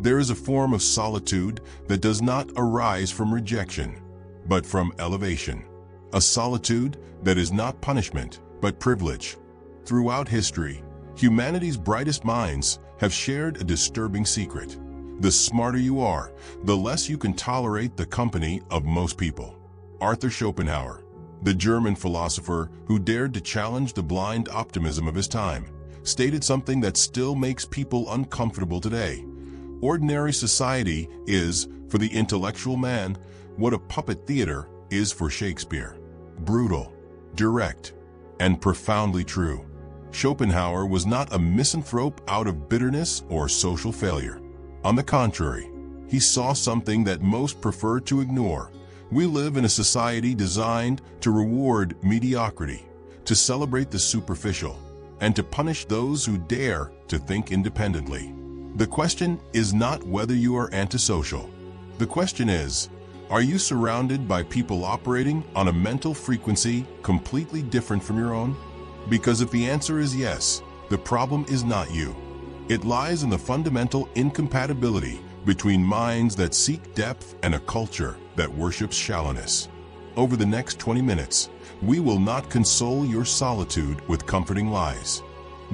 There is a form of solitude that does not arise from rejection, but from elevation. A solitude that is not punishment, but privilege. Throughout history, humanity's brightest minds have shared a disturbing secret. The smarter you are, the less you can tolerate the company of most people. Arthur Schopenhauer, the German philosopher who dared to challenge the blind optimism of his time, stated something that still makes people uncomfortable today. Ordinary society is, for the intellectual man, what a puppet theater is for Shakespeare. Brutal, direct, and profoundly true. Schopenhauer was not a misanthrope out of bitterness or social failure. On the contrary, he saw something that most prefer to ignore. We live in a society designed to reward mediocrity, to celebrate the superficial, and to punish those who dare to think independently. The question is not whether you are antisocial. The question is, are you surrounded by people operating on a mental frequency completely different from your own? Because if the answer is yes, the problem is not you. It lies in the fundamental incompatibility between minds that seek depth and a culture that worships shallowness. Over the next 20 minutes, we will not console your solitude with comforting lies.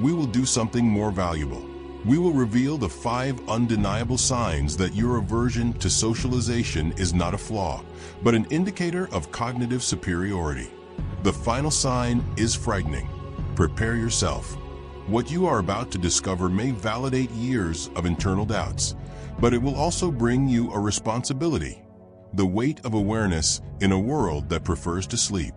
We will do something more valuable. We will reveal the 5 undeniable signs that your aversion to socialization is not a flaw, but an indicator of cognitive superiority. The final sign is frightening. Prepare yourself. What you are about to discover may validate years of internal doubts, but it will also bring you a responsibility, the weight of awareness in a world that prefers to sleep.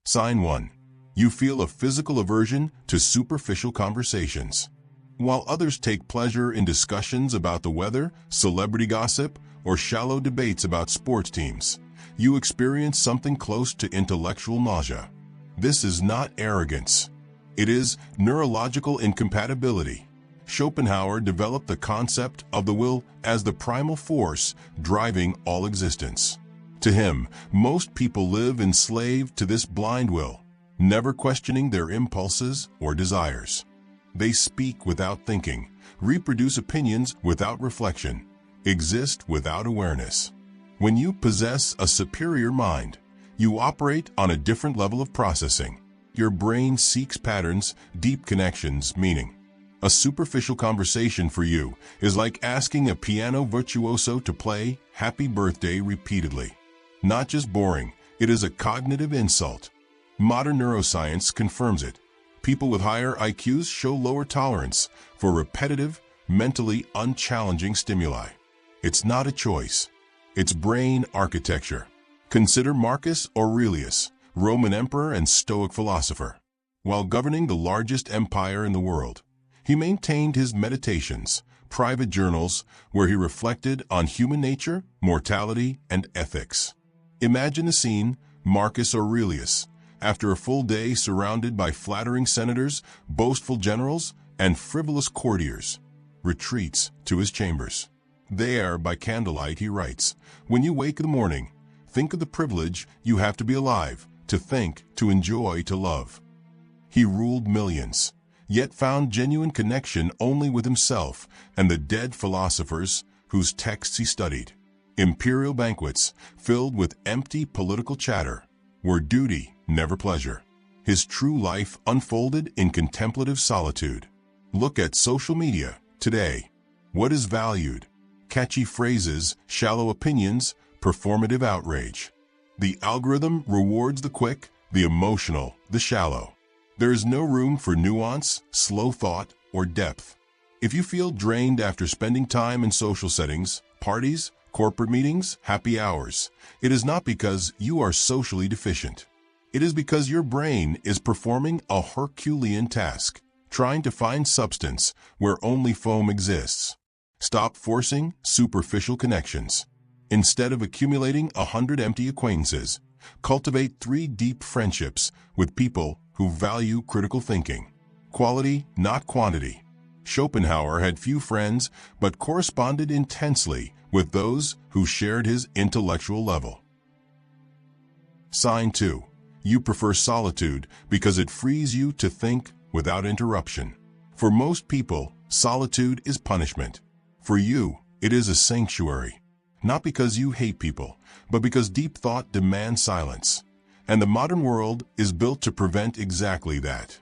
Sign 1. You feel a physical aversion to superficial conversations. While others take pleasure in discussions about the weather, celebrity gossip, or shallow debates about sports teams, you experience something close to intellectual nausea. This is not arrogance. It is neurological incompatibility. Schopenhauer developed the concept of the will as the primal force driving all existence. To him, most people live enslaved to this blind will, never questioning their impulses or desires. They speak without thinking, reproduce opinions without reflection, exist without awareness. When you possess a superior mind, you operate on a different level of processing. Your brain seeks patterns, deep connections, meaning. A superficial conversation for you is like asking a piano virtuoso to play Happy Birthday repeatedly. Not just boring, it is a cognitive insult. Modern neuroscience confirms it. People with higher IQs show lower tolerance for repetitive, mentally unchallenging stimuli. It's not a choice. It's brain architecture. Consider Marcus Aurelius, Roman emperor and Stoic philosopher. While governing the largest empire in the world, he maintained his meditations, private journals, where he reflected on human nature, mortality, and ethics. Imagine the scene: Marcus Aurelius, after a full day surrounded by flattering senators, boastful generals, and frivolous courtiers, retreats to his chambers. There, by candlelight, he writes, "When you wake in the morning, think of the privilege you have to be alive, to think, to enjoy, to love." He ruled millions, yet found genuine connection only with himself and the dead philosophers whose texts he studied. Imperial banquets, filled with empty political chatter, were duty, never pleasure. His true life unfolded in contemplative solitude. Look at social media today. What is valued? Catchy phrases, shallow opinions, performative outrage. The algorithm rewards the quick, the emotional, the shallow. There is no room for nuance, slow thought, or depth. If you feel drained after spending time in social settings, parties, corporate meetings, happy hours, it is not because you are socially deficient. It is because your brain is performing a Herculean task, trying to find substance where only foam exists. Stop forcing superficial connections. Instead of accumulating 100 empty acquaintances, cultivate 3 deep friendships with people who value critical thinking. Quality, not quantity. Schopenhauer had few friends, but corresponded intensely with those who shared his intellectual level. Sign 2. You prefer solitude because it frees you to think without interruption. For most people, solitude is punishment. For you, it is a sanctuary. Not because you hate people, but because deep thought demands silence. And the modern world is built to prevent exactly that.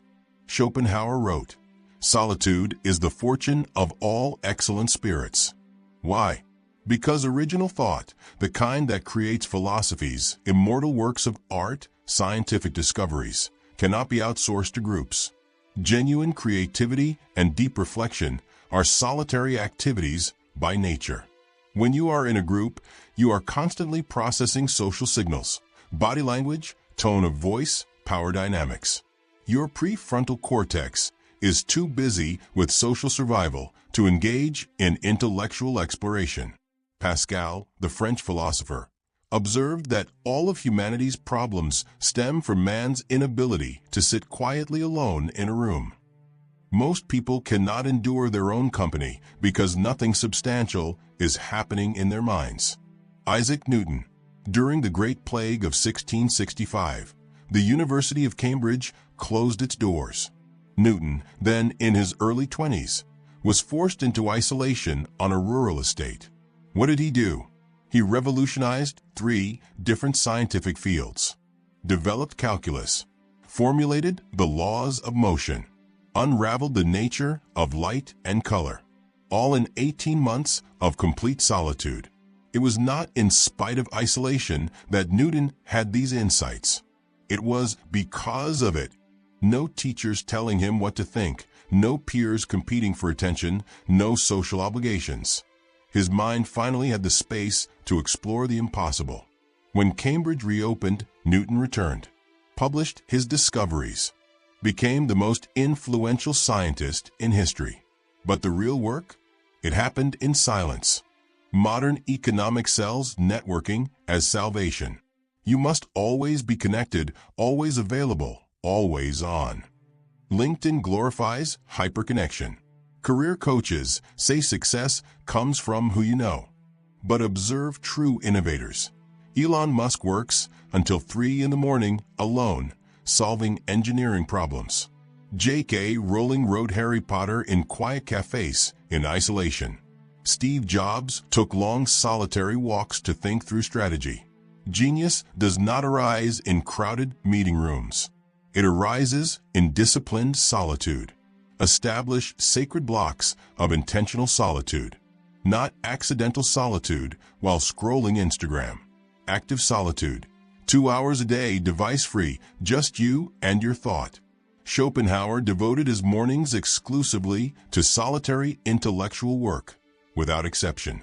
Schopenhauer wrote, "Solitude is the fortune of all excellent spirits." Why? Because original thought, the kind that creates philosophies, immortal works of art, scientific discoveries, cannot be outsourced to groups. Genuine creativity and deep reflection are solitary activities by nature. When you are in a group, you are constantly processing social signals, body language, tone of voice, power dynamics. Your prefrontal cortex is too busy with social survival to engage in intellectual exploration. Pascal, the French philosopher, observed that all of humanity's problems stem from man's inability to sit quietly alone in a room. Most people cannot endure their own company because nothing substantial is happening in their minds. Isaac Newton. During the Great Plague of 1665, the University of Cambridge closed its doors. Newton, then in his early 20s, was forced into isolation on a rural estate. What did he do? He revolutionized 3 different scientific fields, developed calculus, formulated the laws of motion, unraveled the nature of light and color, all in 18 months of complete solitude. It was not in spite of isolation that Newton had these insights. It was because of it. No teachers telling him what to think, no peers competing for attention, no social obligations. His mind finally had the space to explore the impossible. When Cambridge reopened, Newton returned, published his discoveries, became the most influential scientist in history. But the real work? It happened in silence. Modern economics sells networking as salvation. You must always be connected, always available, always on. LinkedIn glorifies hyperconnection. Career coaches say success comes from who you know. But observe true innovators. Elon Musk works until 3 in the morning alone, solving engineering problems. J.K. Rowling wrote Harry Potter in quiet cafes in isolation. Steve Jobs took long solitary walks to think through strategy. Genius does not arise in crowded meeting rooms. It arises in disciplined solitude. Establish sacred blocks of intentional solitude, not accidental solitude while scrolling Instagram. Active solitude, 2 hours a day, device-free, just you and your thought. Schopenhauer devoted his mornings exclusively to solitary intellectual work, without exception.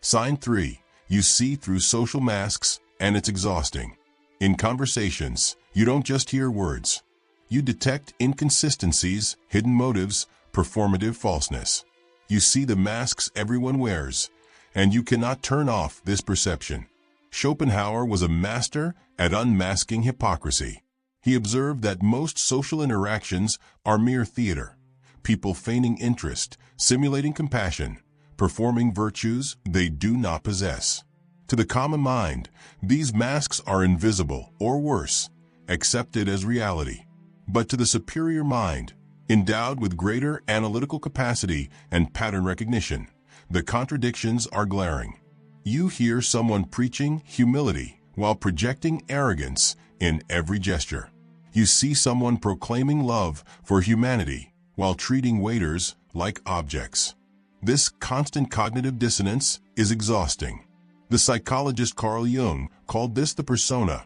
Sign 3. You see through social masks, and it's exhausting. In conversations, you don't just hear words. You detect inconsistencies, hidden motives, performative falseness. You see the masks everyone wears, and you cannot turn off this perception. Schopenhauer was a master at unmasking hypocrisy. He observed that most social interactions are mere theater. People feigning interest, simulating compassion, performing virtues they do not possess. To the common mind, these masks are invisible, or worse, accepted as reality. But to the superior mind, endowed with greater analytical capacity and pattern recognition, the contradictions are glaring. You hear someone preaching humility while projecting arrogance in every gesture. You see someone proclaiming love for humanity while treating waiters like objects. This constant cognitive dissonance is exhausting. The psychologist Carl Jung called this the persona,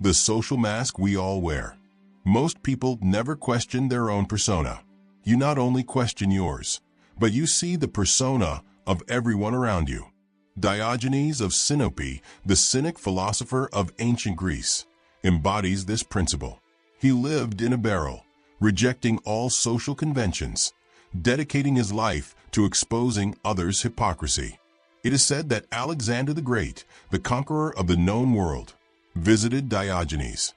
the social mask we all wear. Most people never question their own persona. You not only question yours, but you see the persona of everyone around you. Diogenes of Sinope, the cynic philosopher of ancient Greece, embodies this principle. He lived in a barrel, rejecting all social conventions, dedicating his life to exposing others' hypocrisy. It is said that Alexander the Great, the conqueror of the known world, visited Diogenes.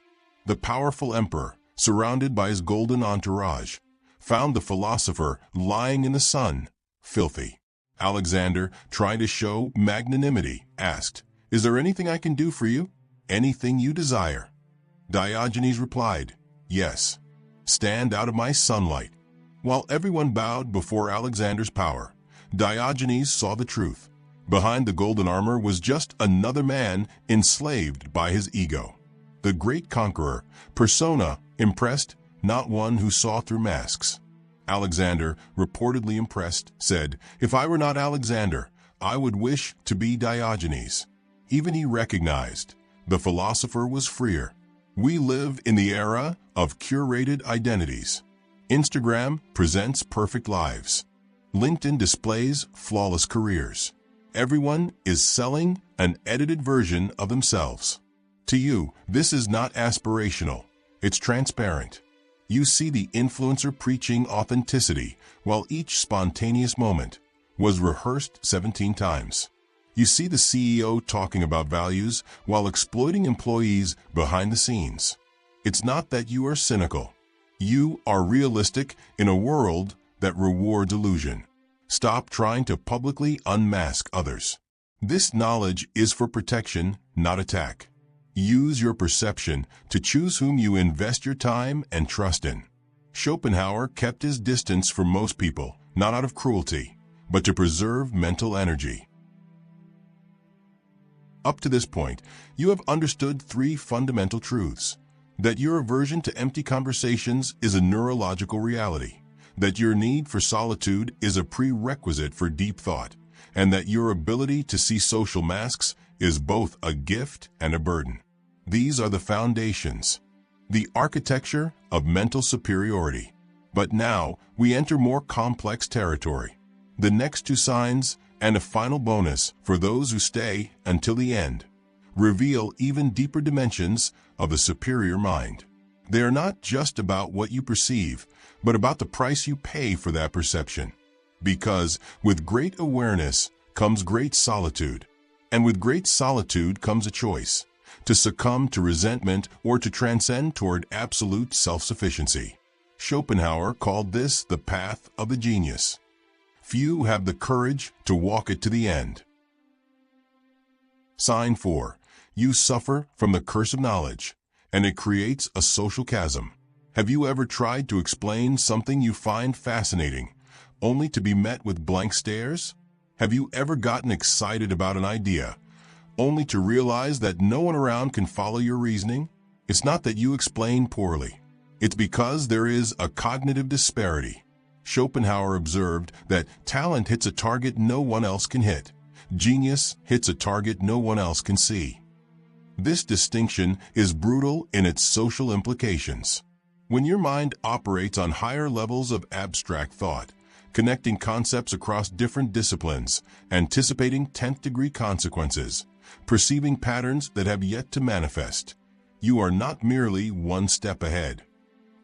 The powerful emperor, surrounded by his golden entourage, found the philosopher lying in the sun, filthy. Alexander, trying to show magnanimity, asked, "Is there anything I can do for you?" anything you desire?" Diogenes replied, "Yes. Stand out of my sunlight." While everyone bowed before Alexander's power, Diogenes saw the truth. Behind the golden armor was just another man enslaved by his ego. The great conqueror, persona, impressed, not one who saw through masks. Alexander, reportedly impressed, said, "If I were not Alexander, I would wish to be Diogenes." Even he recognized the philosopher was freer. We live in the era of curated identities. Instagram presents perfect lives. LinkedIn displays flawless careers. Everyone is selling an edited version of themselves. To you, this is not aspirational. It's transparent. You see the influencer preaching authenticity, while each spontaneous moment was rehearsed 17 times. You see the CEO talking about values while exploiting employees behind the scenes. It's not that you are cynical. You are realistic in a world that rewards illusion. Stop trying to publicly unmask others. This knowledge is for protection, not attack. Use your perception to choose whom you invest your time and trust in. Schopenhauer kept his distance from most people, not out of cruelty, but to preserve mental energy. Up to this point, you have understood 3 fundamental truths: that your aversion to empty conversations is a neurological reality, that your need for solitude is a prerequisite for deep thought, and that your ability to see social masks is both a gift and a burden. These are the foundations, the architecture of mental superiority. But now we enter more complex territory. The next 2 signs, and a final bonus for those who stay until the end, reveal even deeper dimensions of the superior mind. They are not just about what you perceive, but about the price you pay for that perception. Because with great awareness comes great solitude, and with great solitude comes a choice: to succumb to resentment or to transcend toward absolute self-sufficiency. Schopenhauer called this the path of the genius. Few have the courage to walk it to the end. Sign 4. You suffer from the curse of knowledge, and it creates a social chasm. Have you ever tried to explain something you find fascinating, only to be met with blank stares? Have you ever gotten excited about an idea, only to realize that no one around can follow your reasoning? It's not that you explain poorly. It's because there is a cognitive disparity. Schopenhauer observed that talent hits a target no one else can hit. Genius hits a target no one else can see. This distinction is brutal in its social implications. When your mind operates on higher levels of abstract thought, connecting concepts across different disciplines, anticipating 10th-degree consequences, perceiving patterns that have yet to manifest, you are not merely one step ahead.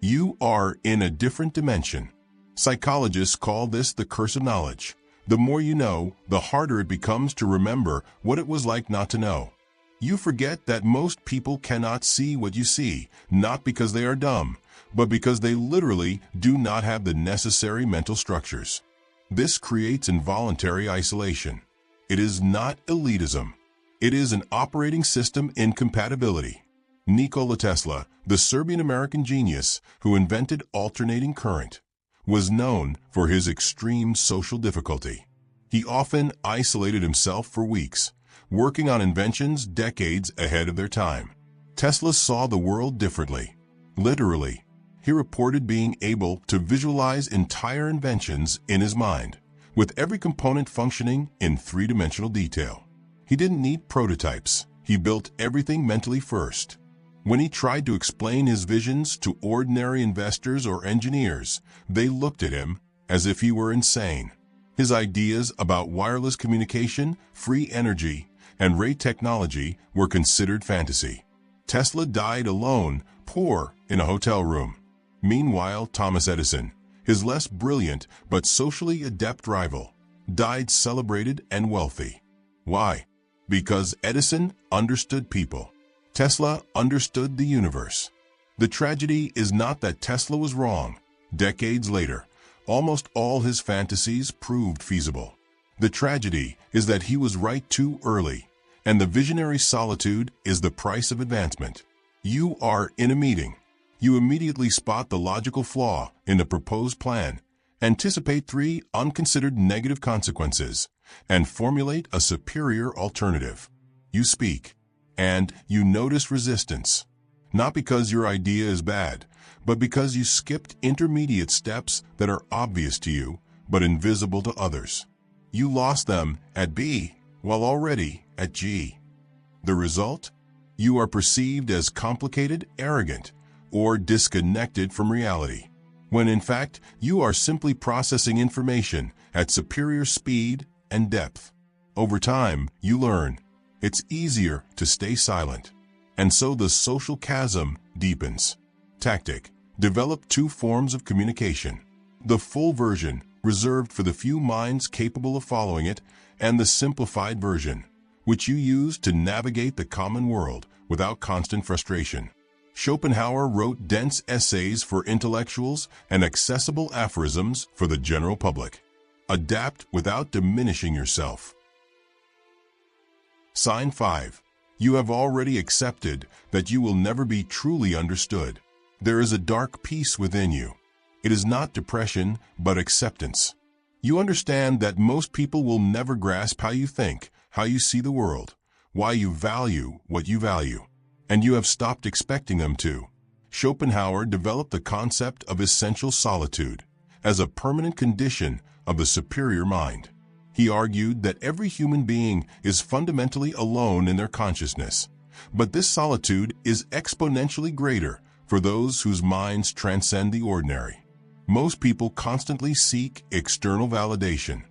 You are in a different dimension. Psychologists call this the curse of knowledge. The more you know, the harder it becomes to remember what it was like not to know. You forget that most people cannot see what you see, not because they are dumb, but because they literally do not have the necessary mental structures. This creates involuntary isolation. It is not elitism. It is an operating system incompatibility. Nikola Tesla, the Serbian-American genius who invented alternating current, was known for his extreme social difficulty. He often isolated himself for weeks, working on inventions decades ahead of their time. Tesla saw the world differently. Literally, he reported being able to visualize entire inventions in his mind, with every component functioning in 3-dimensional detail. He didn't need prototypes. He built everything mentally first. When he tried to explain his visions to ordinary investors or engineers, they looked at him as if he were insane. His ideas about wireless communication, free energy, and ray technology were considered fantasy. Tesla died alone, poor, in a hotel room. Meanwhile, Thomas Edison, his less brilliant but socially adept rival, died celebrated and wealthy. Why? Because Edison understood people. Tesla understood the universe. The tragedy is not that Tesla was wrong. Decades later, almost all his fantasies proved feasible. The tragedy is that he was right too early, And the visionary solitude is the price of advancement. You are in a meeting. You immediately spot the logical flaw in the proposed plan, anticipate 3 unconsidered negative consequences, and formulate a superior alternative. You speak, and you notice resistance, not because your idea is bad, but because you skipped intermediate steps that are obvious to you but invisible to others. You lost them at B while already at G. The result? You are perceived as complicated, arrogant, or disconnected from reality, when in fact you are simply processing information at superior speed and depth. Over time, you learn it's easier to stay silent, and so the social chasm deepens. Tactic: develop 2 forms of communication. The full version, reserved for the few minds capable of following it, and the simplified version, which you use to navigate the common world without constant frustration. Schopenhauer wrote dense essays for intellectuals and accessible aphorisms for the general public. Adapt without diminishing yourself. Sign 5. You have already accepted that you will never be truly understood. There is a dark peace within you. It is not depression, but acceptance. You understand that most people will never grasp how you think, how you see the world, why you value what you value, and you have stopped expecting them to. Schopenhauer developed the concept of essential solitude as a permanent condition of the superior mind. He argued that every human being is fundamentally alone in their consciousness, but this solitude is exponentially greater for those whose minds transcend the ordinary. Most people constantly seek external validation.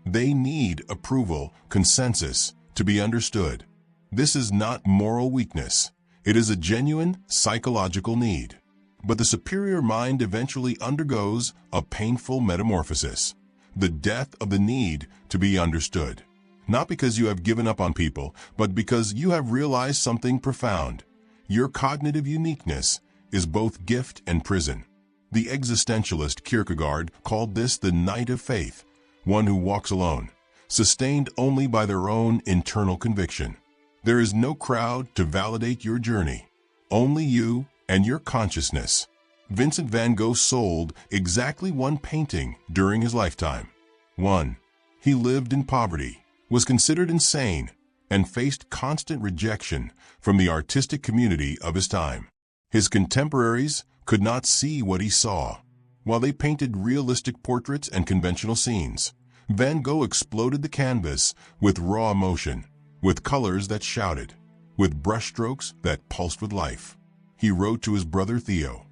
They need approval, consensus, to be understood. This is not moral weakness. It is a genuine psychological need. But the superior mind eventually undergoes a painful metamorphosis, the death of the need to be understood. Not because you have given up on people, but because you have realized something profound. Your cognitive uniqueness is both gift and prison. The existentialist Kierkegaard called this the night of faith, one who walks alone, sustained only by their own internal conviction. There is no crowd to validate your journey, only you and your consciousness. Vincent van Gogh sold exactly 1 painting during his lifetime. 1. He lived in poverty, was considered insane, and faced constant rejection from the artistic community of his time. His contemporaries could not see what he saw. While they painted realistic portraits and conventional scenes, Van Gogh exploded the canvas with raw emotion, with colors that shouted, with brushstrokes that pulsed with life. He wrote to his brother Theo,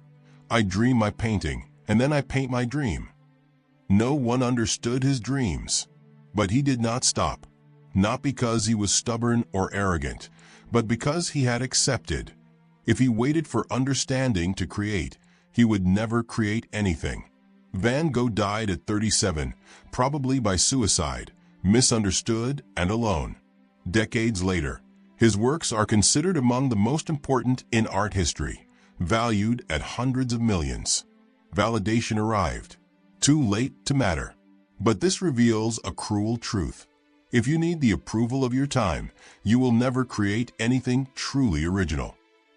"I dream my painting, and then I paint my dream." No one understood his dreams, but he did not stop, not because he was stubborn or arrogant, but because he had accepted. If he waited for understanding to create, he would never create anything. Van Gogh died at 37, probably by suicide, misunderstood and alone. Decades later, his works are considered among the most important in art history, valued at hundreds of millions. Validation arrived, too late to matter. But this reveals a cruel truth. If you need the approval of your time, you will never create anything truly original.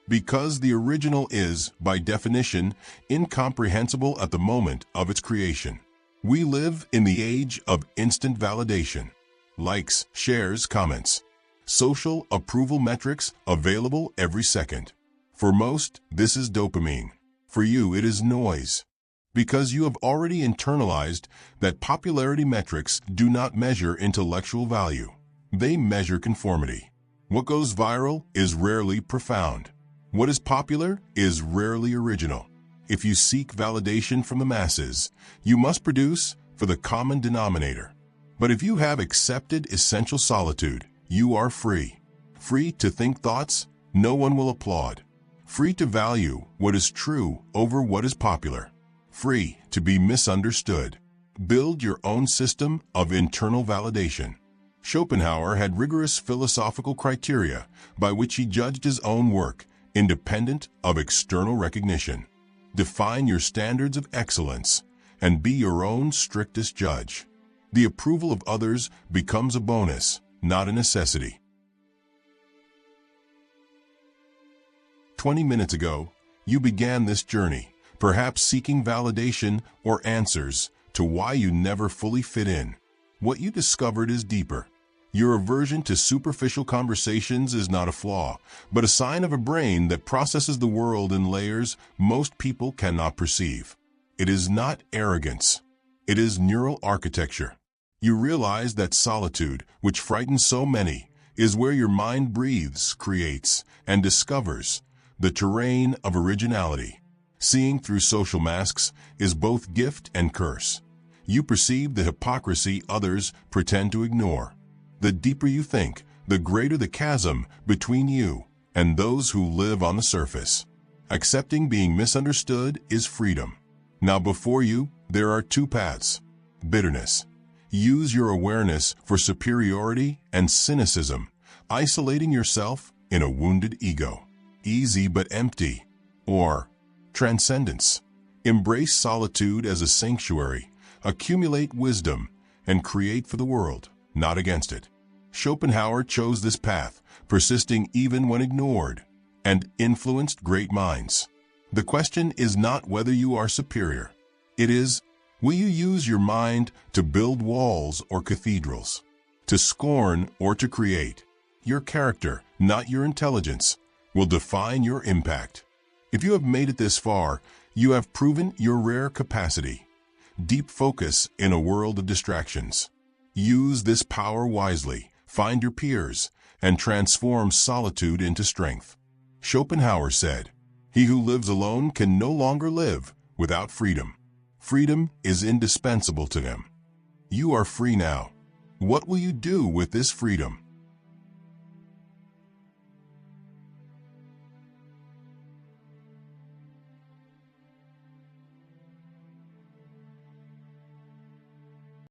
Because the original is, by definition, incomprehensible at the moment of its creation. We live in the age of instant validation. Likes, shares, comments. Social approval metrics available every second. For most, this is dopamine. For you, it is noise. Because you have already internalized that popularity metrics do not measure intellectual value. They measure conformity. What goes viral is rarely profound. What is popular is rarely original. If you seek validation from the masses, you must produce for the common denominator. But if you have accepted essential solitude, you are free. Free to think thoughts no one will applaud. Free to value what is true over what is popular. Free to be misunderstood. Build your own system of internal validation. Schopenhauer had rigorous philosophical criteria by which he judged his own work, independent of external recognition. Define your standards of excellence and be your own strictest judge. The approval of others becomes a bonus, not a necessity. 20 minutes ago, you began this journey, perhaps seeking validation or answers to why you never fully fit in. What you discovered is deeper. Your aversion to superficial conversations is not a flaw, but a sign of a brain that processes the world in layers most people cannot perceive. It is not arrogance. It is neural architecture. You realize that solitude, which frightens so many, is where your mind breathes, creates, and discovers the terrain of originality. Seeing through social masks is both gift and curse. You perceive the hypocrisy others pretend to ignore. The deeper you think, the greater the chasm between you and those who live on the surface. Accepting being misunderstood is freedom. Now before you, there are two paths. Bitterness. Use your awareness for superiority and cynicism, isolating yourself in a wounded ego. Easy but empty. Or transcendence. Embrace solitude as a sanctuary, accumulate wisdom, and create for the world, not against it. Schopenhauer chose this path, persisting even when ignored, and influenced great minds. The question is not whether you are superior. It is, will you use your mind to build walls or cathedrals, to scorn or to create? Your character, not your intelligence, will define your impact. If you have made it this far, you have proven your rare capacity. Deep focus in a world of distractions. Use this power wisely, find your peers, and transform solitude into strength. Schopenhauer said, "He who lives alone can no longer live without freedom." Freedom is indispensable to him. You are free now. What will you do with this freedom?